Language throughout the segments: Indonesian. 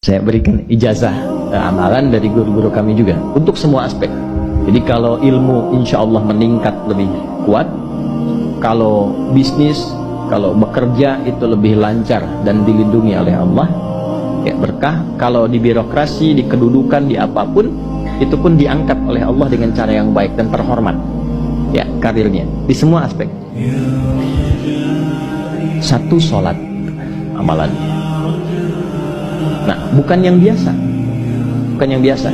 Saya berikan ijazah amalan dari guru-guru kami juga untuk semua aspek. Jadi kalau ilmu insya Allah meningkat lebih kuat, kalau bisnis, kalau bekerja itu lebih lancar dan dilindungi oleh Allah, ya berkah. Kalau di birokrasi, di kedudukan, di apapun, itu pun diangkat oleh Allah dengan cara yang baik dan terhormat, ya karirnya di semua aspek. Satu sholat amalannya. Nah, bukan yang biasa, bukan yang biasa.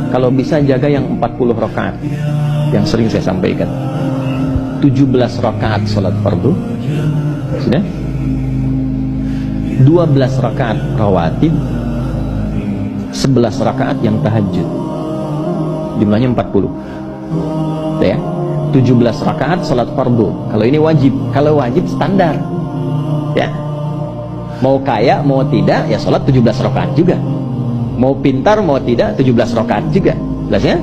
Kalau bisa jaga yang 40 rakaat yang sering saya sampaikan. 17 rakaat sholat fardu, sudah. 12 rakaat rawatib, 11 rakaat yang tahajud. Jumlahnya 40. Ya. 17 rakaat sholat fardu. Kalau ini wajib, kalau wajib standar. Ya. Mau kaya, mau tidak, ya sholat 17 rakaat juga. Mau pintar, mau tidak, 17 rakaat juga. Jelas ya?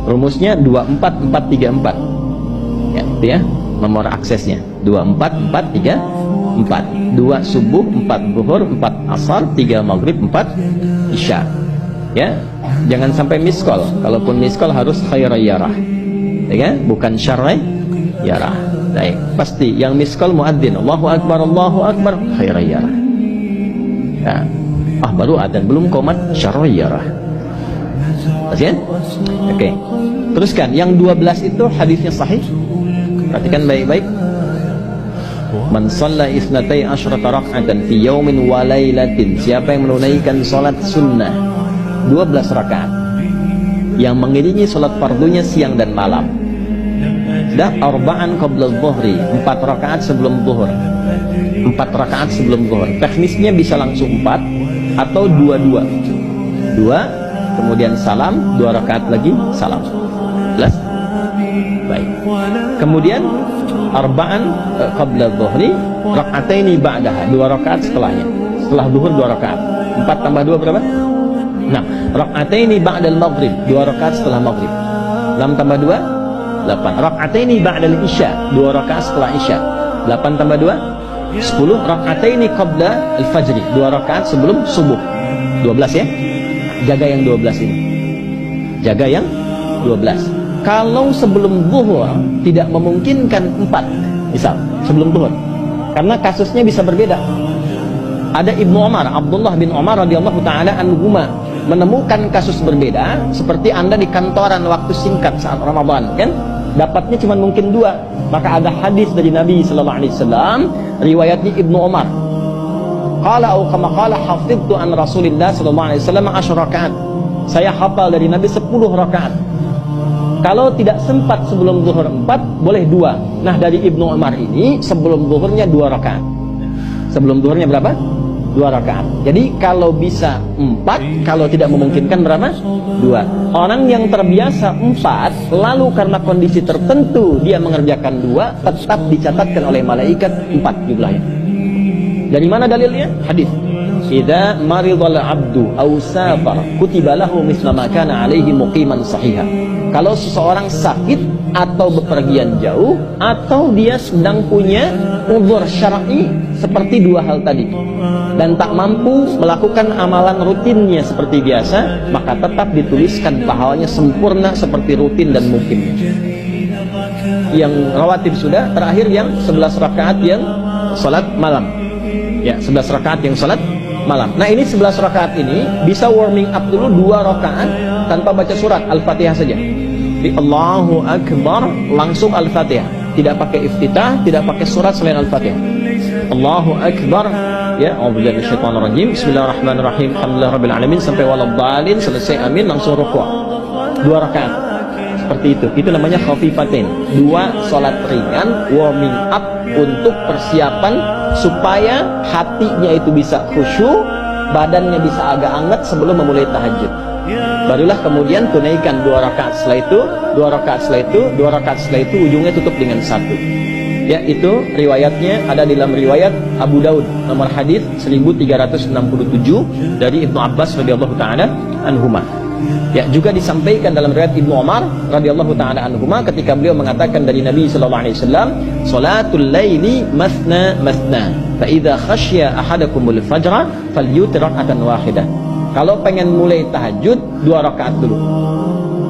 Rumusnya 24434. Ya, itu ya. Nomor aksesnya 24434. 2 subuh, 4 zuhur, 4 asar, 3 maghrib, 4 isya. Ya. Jangan sampai miss call. Kalaupun miss call harus khairayyarah. Ya kan? Bukan syarrayyarah. Baik, pasti yang miss call muadzin, Allahu akbar, khairayyarah. Ya. Baru adzan, belum qomat, syarrayyarah. Pasti kan? Oke. Teruskan, yang 12 itu hadisnya sahih. Perhatikan baik-baik. Man shalla isnatai asyrata rak'atan fi yaumin wa lailatin. Siapa yang menunaikan salat sunnah 12 rakaat yang mengiringi salat fardunya siang dan malam. Dah arba'an qabla adh-dhuhri, 4 rakaat sebelum zuhur. 4 rakaat sebelum zuhur. Teknisnya bisa langsung 4 atau 2-2. 2 kemudian salam, 2 rakaat lagi salam. Jelas? Baik. Kemudian arba'an qabla adh-dhuhri, rak'ataini ba'daha, 2 rakaat setelahnya. Setelah zuhur 2 rakaat. 4 tambah 2 berapa? 6. Rak'ataini ba'dal maghrib, 2 rakaat setelah maghrib. 6 tambah 2 8. Rak'ataini ba'dal isya, 2 rakaat setelah isya. 8 tambah 2 10. Rak'ataini qabla al-fajri, 2 rakaat sebelum subuh. 12 ya. Jaga yang 12 ini. Jaga yang 12. Kalau sebelum zuhur tidak memungkinkan 4, misal sebelum zuhur, karena kasusnya bisa berbeda. Ada Ibnu Umar, Abdullah bin Umar radhiyallahu taala anhuma, menemukan kasus berbeda. Seperti Anda di kantoran waktu singkat saat Ramadan, kan? Dapatnya cuma mungkin 2. Maka ada hadis dari Nabi sallallahu alaihi wasallam, riwayatnya Ibnu Umar. Qala au kama qala hafidtu an Rasulillah sallallahu alaihi wasallam 10 rakaat. Saya hafal dari Nabi 10 rakaat. Kalau tidak sempat sebelum zuhur 4, boleh 2. Nah, dari Ibnu Umar ini sebelum zuhurnya 2 rakaat. Sebelum zuhurnya berapa? 2 rakaat. Jadi kalau bisa 4, kalau tidak memungkinkan berapa? 2. Orang yang terbiasa 4, lalu karena kondisi tertentu dia mengerjakan 2, tetap dicatatkan oleh malaikat 4 jumlahnya. Dari mana dalilnya? Hadis. Idza maridal 'abdu aw safar kutiba lahu misla ma kana 'alaihi muqiman sahiha. Kalau seseorang sakit atau bepergian jauh atau dia sedang punya uzur syar'i seperti 2 hal tadi dan tak mampu melakukan amalan rutinnya seperti biasa, maka tetap dituliskan pahalanya sempurna seperti rutin dan mukimnya. Yang rawatib sudah, terakhir yang 11 rakaat yang salat malam. Ya, 11 rakaat yang salat malam. Nah, ini 11 rakaat ini bisa warming up dulu 2 rakaat tanpa baca surat Al-Fatihah saja. Di Allahu Akbar langsung Al-Fatihah, tidak pakai iftitah, tidak pakai surat selain Al-Fatihah. Allahu Akbar, ya, a'udzubillahi minasyaitonir rajim, bismillahirrahmanirrahim, alhamdulillahirabbil alamin sampai waladhdallin, selesai amin, langsung rukuk. 2 rakaat. Seperti itu. Itu namanya khafifatain. 2 salat ringan, warming up untuk persiapan supaya hatinya itu bisa khusyuk, badannya bisa agak hangat sebelum memulai tahajud. Barulah kemudian tunaikan 2 rakaat setelah itu, 2 rakaat setelah itu, 2 rakaat setelah itu, ujungnya tutup dengan 1. Ya, itu riwayatnya ada dalam riwayat Abu Daud nomor hadis 1367 dari Ibnu Abbas radhiyallahu taala anhuma. Ya, juga disampaikan dalam riwayat Ibnu Umar radhiyallahu taala anhuma ketika beliau mengatakan dari Nabi sallallahu alaihi wasallam, "Salatul laili masna masna, fa idza khasya ahadakumul fajra falyutir rak'atan wahidah." Kalau pengen mulai tahajud 2 rakaat dulu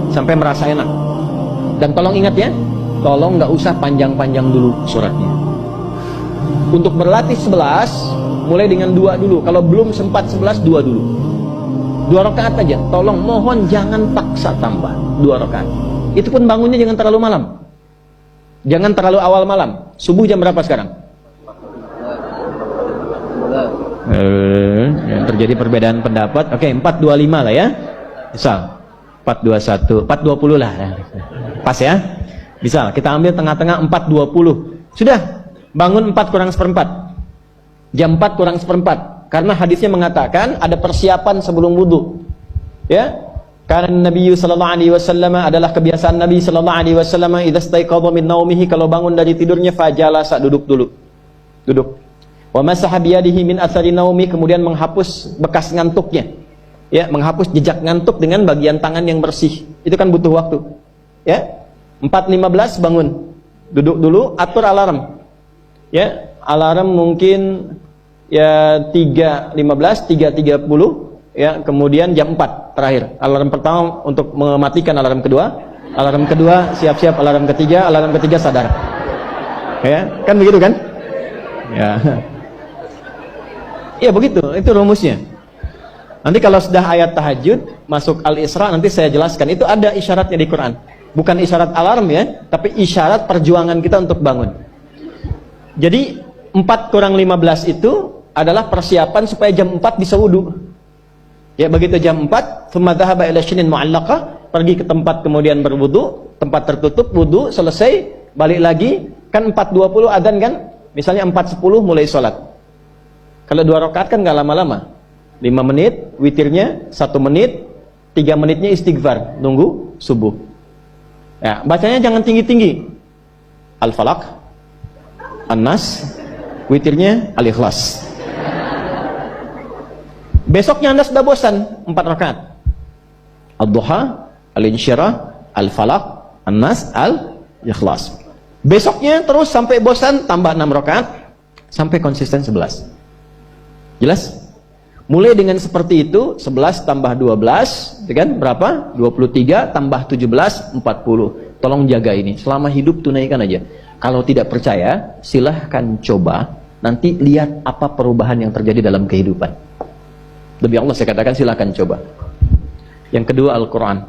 sampai merasa enak. Dan tolong ingat ya, tolong nggak usah panjang-panjang dulu suratnya. Untuk berlatih 11, mulai dengan 2 dulu. Kalau belum sempat 11, 2 dulu. 2 rakaat aja. Tolong, mohon jangan paksa tambah 2 rakaat. Itu pun bangunnya jangan terlalu malam. Jangan terlalu awal malam. Subuh jam berapa sekarang? Terjadi perbedaan pendapat. Oke, 4.25 lah ya. Misal 4.21, 4.20 lah. Pas ya. Misal kita ambil tengah-tengah 4.20. Sudah, bangun 4 kurang seperempat. Jam 4 kurang seperempat. Karena hadisnya mengatakan ada persiapan sebelum wudu. Ya. Karena Nabi sallallahu alaihi wasallam adalah kebiasaan Nabi sallallahu alaihi wasallam idza staiqadha min naumihi, kalau bangun dari tidurnya fajalasa, duduk dulu. Duduk. Wa masaha biyadihi min athari naumi, kemudian menghapus bekas ngantuknya. Ya, menghapus jejak ngantuk dengan bagian tangan yang bersih. Itu kan butuh waktu. Ya. 4.15 bangun. Duduk dulu, atur alarm. Ya, alarm mungkin ya 3.15, 3.30, ya, kemudian jam 4 terakhir. Alarm pertama untuk mematikan alarm kedua. Alarm kedua siap-siap, alarm ketiga sadar. Ya, kan begitu kan? Ya. Ya begitu, itu rumusnya. Nanti kalau sudah ayat tahajud masuk Al-Isra, nanti saya jelaskan. Itu ada isyaratnya di Quran. Bukan isyarat alarm ya, tapi isyarat perjuangan kita untuk bangun. Jadi 4 kurang 15 itu adalah persiapan supaya jam 4 bisa wudu. Ya begitu jam 4, thumma dhahaba ila shinin mu'allaqah, pergi ke tempat kemudian berwudu, tempat tertutup, wudu, selesai, balik lagi, kan 4.20 adzan kan? Misalnya 4.10 mulai sholat. Kalau 2 rakaat kan nggak lama-lama. 5 menit, witirnya 1 menit, 3 menitnya istighfar, nunggu subuh. Ya, bacanya jangan tinggi-tinggi. Al-Falaq, An-Nas, witirnya Al-Ikhlas. Besoknya Anda sudah bosan 4 rakaat. Ad-Duha, Al-Insyirah, Al-Falaq, An-Nas, Al-Ikhlas. Besoknya terus sampai bosan, tambah 6 rakaat sampai konsisten 11. Jelas? Mulai dengan seperti itu, 11 tambah 12, kan? Berapa? 23 tambah 17, 40. Tolong jaga ini, selama hidup tunaikan aja. Kalau tidak percaya, silahkan coba. Nanti lihat apa perubahan yang terjadi dalam kehidupan. Demi Allah saya katakan silahkan coba. Yang kedua, Al-Quran.